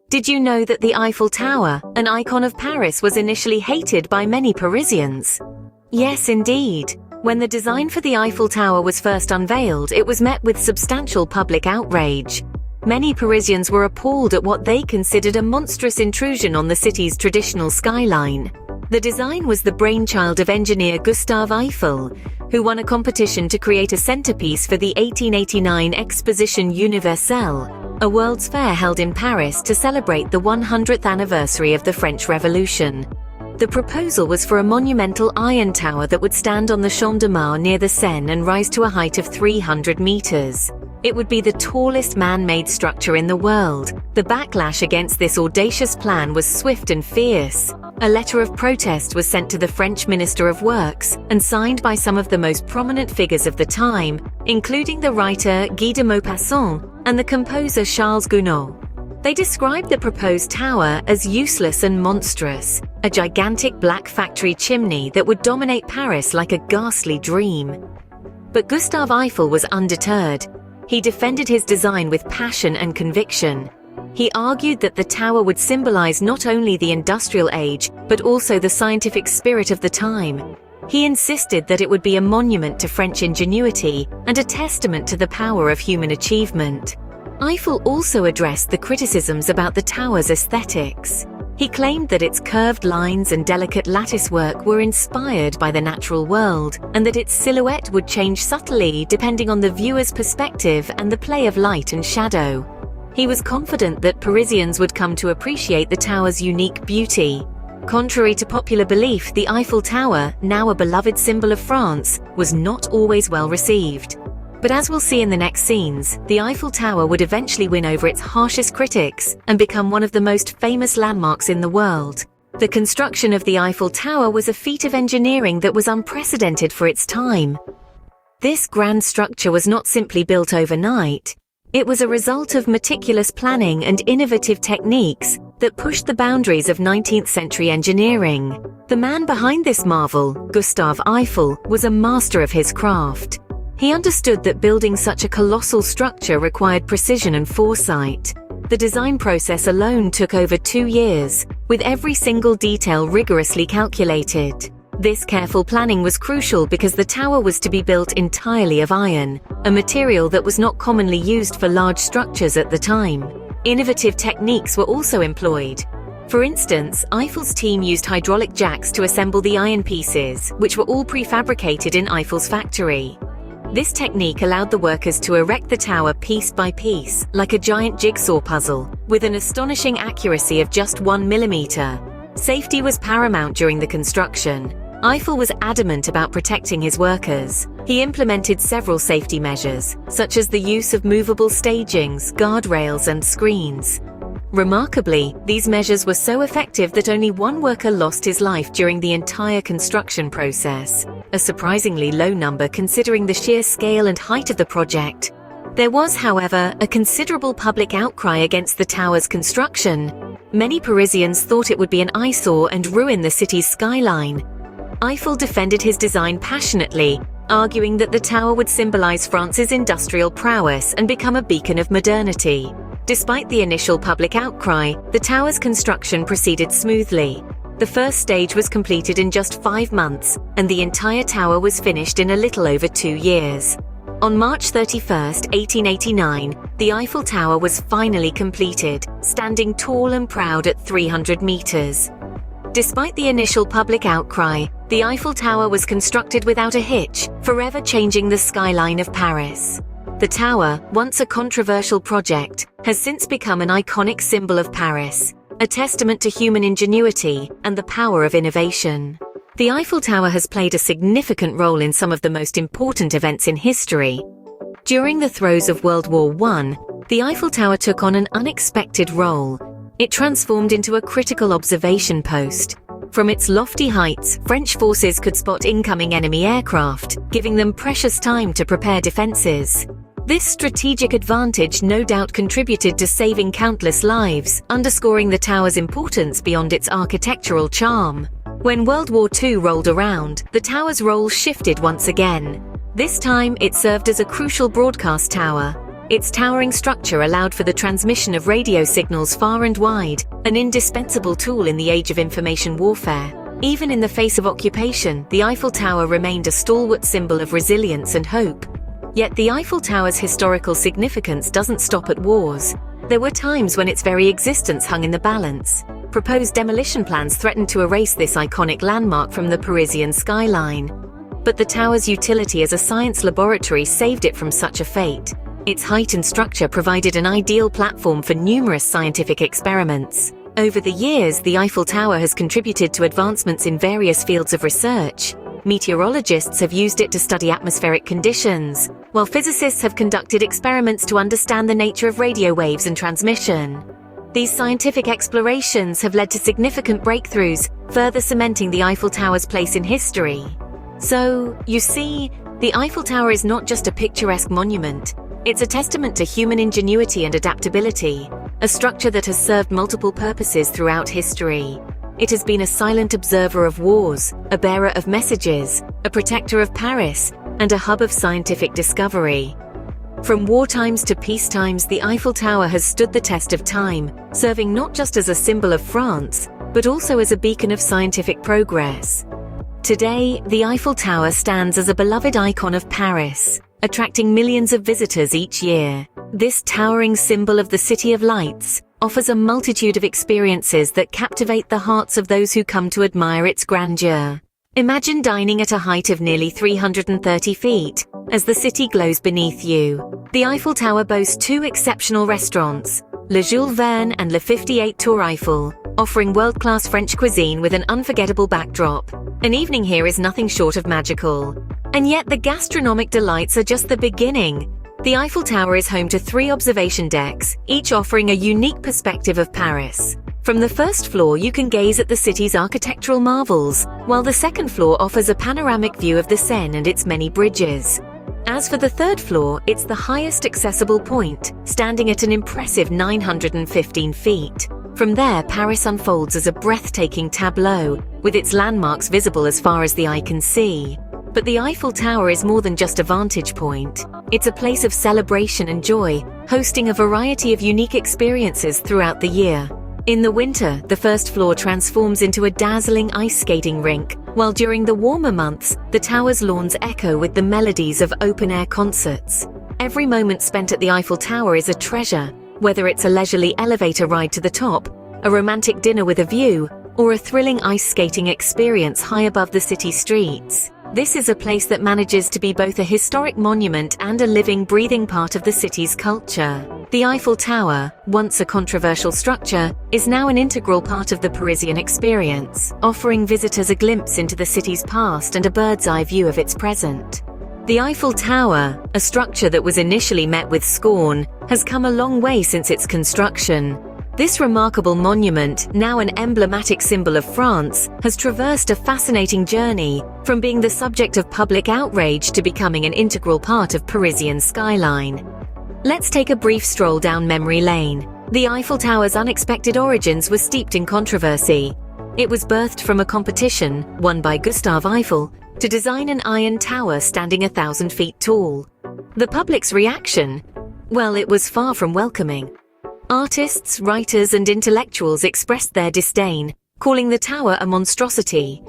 Did you know that the Eiffel Tower, an icon of Paris, was initially hated by many Parisians? Yes, indeed. When the design for the Eiffel Tower was first unveiled, it was met with substantial public outrage. Many Parisians were appalled at what they considered a monstrous intrusion on the city's traditional skyline. The design was the brainchild of engineer Gustave Eiffel, who won a competition to create a centerpiece for the 1889 Exposition Universelle, a World's Fair held in Paris to celebrate the 100th anniversary of the French Revolution. The proposal was for a monumental iron tower that would stand on the Champ de Mars near the Seine and rise to a height of 300 meters. It would be the tallest man-made structure in the world. The backlash against this audacious plan was swift and fierce. A letter of protest was sent to the French Minister of Works and signed by some of the most prominent figures of the time, including the writer Guy de Maupassant and the composer Charles Gounod. They described the proposed tower as useless and monstrous, a gigantic black factory chimney that would dominate Paris like a ghastly dream. But Gustave Eiffel was undeterred. He defended his design with passion and conviction. He argued that the tower would symbolize not only the industrial age, but also the scientific spirit of the time. He insisted that it would be a monument to French ingenuity and a testament to the power of human achievement. Eiffel also addressed the criticisms about the tower's aesthetics. He claimed that its curved lines and delicate latticework were inspired by the natural world, and that its silhouette would change subtly depending on the viewer's perspective and the play of light and shadow. He was confident that Parisians would come to appreciate the tower's unique beauty. Contrary to popular belief, the Eiffel Tower, now a beloved symbol of France, was not always well received. But as we'll see in the next scenes, the Eiffel Tower would eventually win over its harshest critics and become one of the most famous landmarks in the world. The construction of the Eiffel Tower was a feat of engineering that was unprecedented for its time. This grand structure was not simply built overnight. It was a result of meticulous planning and innovative techniques that pushed the boundaries of 19th century engineering. The man behind this marvel, Gustave Eiffel, was a master of his craft. He understood that building such a colossal structure required precision and foresight. The design process alone took over 2 years, with every single detail rigorously calculated. This careful planning was crucial because the tower was to be built entirely of iron, a material that was not commonly used for large structures at the time. Innovative techniques were also employed. For instance, Eiffel's team used hydraulic jacks to assemble the iron pieces, which were all prefabricated in Eiffel's factory. This technique allowed the workers to erect the tower piece by piece, like a giant jigsaw puzzle, with an astonishing accuracy of just 1 millimeter. Safety was paramount during the construction. Eiffel was adamant about protecting his workers. He implemented several safety measures, such as the use of movable stagings, guardrails, and screens. Remarkably, these measures were so effective that only one worker lost his life during the entire construction process, a surprisingly low number considering the sheer scale and height of the project. There was, however, a considerable public outcry against the tower's construction. Many Parisians thought it would be an eyesore and ruin the city's skyline. Eiffel defended his design passionately, arguing that the tower would symbolize France's industrial prowess and become a beacon of modernity. Despite the initial public outcry, the tower's construction proceeded smoothly. The first stage was completed in just 5 months, and the entire tower was finished in a little over 2 years. On March 31, 1889, the Eiffel Tower was finally completed, standing tall and proud at 300 meters. Despite the initial public outcry, the Eiffel Tower was constructed without a hitch, forever changing the skyline of Paris. The tower, once a controversial project, has since become an iconic symbol of Paris, a testament to human ingenuity and the power of innovation. The Eiffel Tower has played a significant role in some of the most important events in history. During the throes of World War I, the Eiffel Tower took on an unexpected role. It transformed into a critical observation post. From its lofty heights, French forces could spot incoming enemy aircraft, giving them precious time to prepare defenses. This strategic advantage no doubt contributed to saving countless lives, underscoring the tower's importance beyond its architectural charm. When World War II rolled around, the tower's role shifted once again. This time, it served as a crucial broadcast tower. Its towering structure allowed for the transmission of radio signals far and wide, an indispensable tool in the age of information warfare. Even in the face of occupation, the Eiffel Tower remained a stalwart symbol of resilience and hope. Yet the Eiffel Tower's historical significance doesn't stop at wars. There were times when its very existence hung in the balance. Proposed demolition plans threatened to erase this iconic landmark from the Parisian skyline. But the tower's utility as a science laboratory saved it from such a fate. Its height and structure provided an ideal platform for numerous scientific experiments. Over the years, the Eiffel Tower has contributed to advancements in various fields of research. Meteorologists have used it to study atmospheric conditions, while physicists have conducted experiments to understand the nature of radio waves and transmission. These scientific explorations have led to significant breakthroughs, further cementing the Eiffel Tower's place in history. So, you see, the Eiffel Tower is not just a picturesque monument. It's a testament to human ingenuity and adaptability, a structure that has served multiple purposes throughout history. It has been a silent observer of wars, a bearer of messages, a protector of Paris, and a hub of scientific discovery. From war times to peace times, the Eiffel Tower has stood the test of time, serving not just as a symbol of France, but also as a beacon of scientific progress. Today, the Eiffel Tower stands as a beloved icon of Paris, attracting millions of visitors each year. This towering symbol of the City of Lights offers a multitude of experiences that captivate the hearts of those who come to admire its grandeur. Imagine dining at a height of nearly 330 feet, as the city glows beneath you. The Eiffel Tower boasts two exceptional restaurants, Le Jules Verne and Le 58 Tour Eiffel, offering world-class French cuisine with an unforgettable backdrop. An evening here is nothing short of magical. And yet the gastronomic delights are just the beginning. The Eiffel Tower is home to 3 observation decks, each offering a unique perspective of Paris. From the first floor, you can gaze at the city's architectural marvels, while the second floor offers a panoramic view of the Seine and its many bridges. As for the third floor, it's the highest accessible point, standing at an impressive 915 feet. From there, Paris unfolds as a breathtaking tableau, with its landmarks visible as far as the eye can see. But the Eiffel Tower is more than just a vantage point. It's a place of celebration and joy, hosting a variety of unique experiences throughout the year. In the winter, the first floor transforms into a dazzling ice skating rink, while during the warmer months, the tower's lawns echo with the melodies of open-air concerts. Every moment spent at the Eiffel Tower is a treasure, whether it's a leisurely elevator ride to the top, a romantic dinner with a view, or a thrilling ice skating experience high above the city streets. This is a place that manages to be both a historic monument and a living, breathing part of the city's culture. The Eiffel Tower, once a controversial structure, is now an integral part of the Parisian experience, offering visitors a glimpse into the city's past and a bird's-eye view of its present. The Eiffel Tower, a structure that was initially met with scorn, has come a long way since its construction. This remarkable monument, now an emblematic symbol of France, has traversed a fascinating journey, from being the subject of public outrage to becoming an integral part of Parisian skyline. Let's take a brief stroll down memory lane. The Eiffel Tower's unexpected origins were steeped in controversy. It was birthed from a competition, won by Gustave Eiffel, to design an iron tower standing 1,000 feet tall. The public's reaction? Well, it was far from welcoming. Artists, writers, and intellectuals expressed their disdain, calling the tower a monstrosity.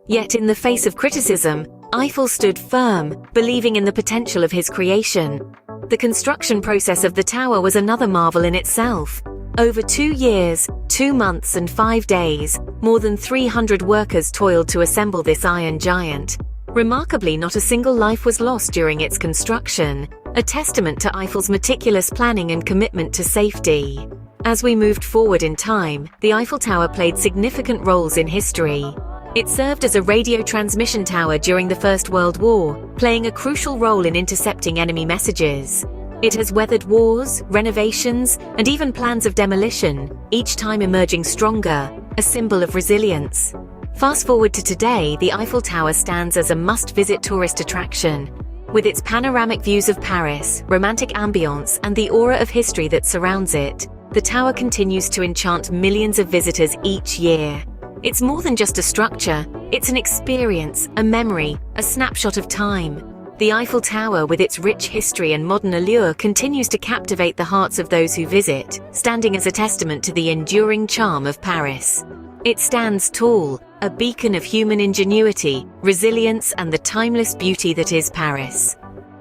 Yet in the face of criticism, Eiffel stood firm, believing in the potential of his creation. The construction process of the tower was another marvel in itself. Over 2 years, 2 months, and 5 days, more than 300 workers toiled to assemble this iron giant. Remarkably, not a single life was lost during its construction, a testament to Eiffel's meticulous planning and commitment to safety. As we moved forward in time, the Eiffel Tower played significant roles in history. It served as a radio transmission tower during the First World War, playing a crucial role in intercepting enemy messages. It has weathered wars, renovations, and even plans of demolition, each time emerging stronger, a symbol of resilience. Fast forward to today, the Eiffel Tower stands as a must-visit tourist attraction. With its panoramic views of Paris, romantic ambiance, and the aura of history that surrounds it, the tower continues to enchant millions of visitors each year. It's more than just a structure, it's an experience, a memory, a snapshot of time. The Eiffel Tower, with its rich history and modern allure, continues to captivate the hearts of those who visit, standing as a testament to the enduring charm of Paris. It stands tall, a beacon of human ingenuity, resilience, and the timeless beauty that is Paris.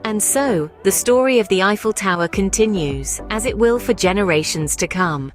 And so, the story of the Eiffel Tower continues, as it will for generations to come.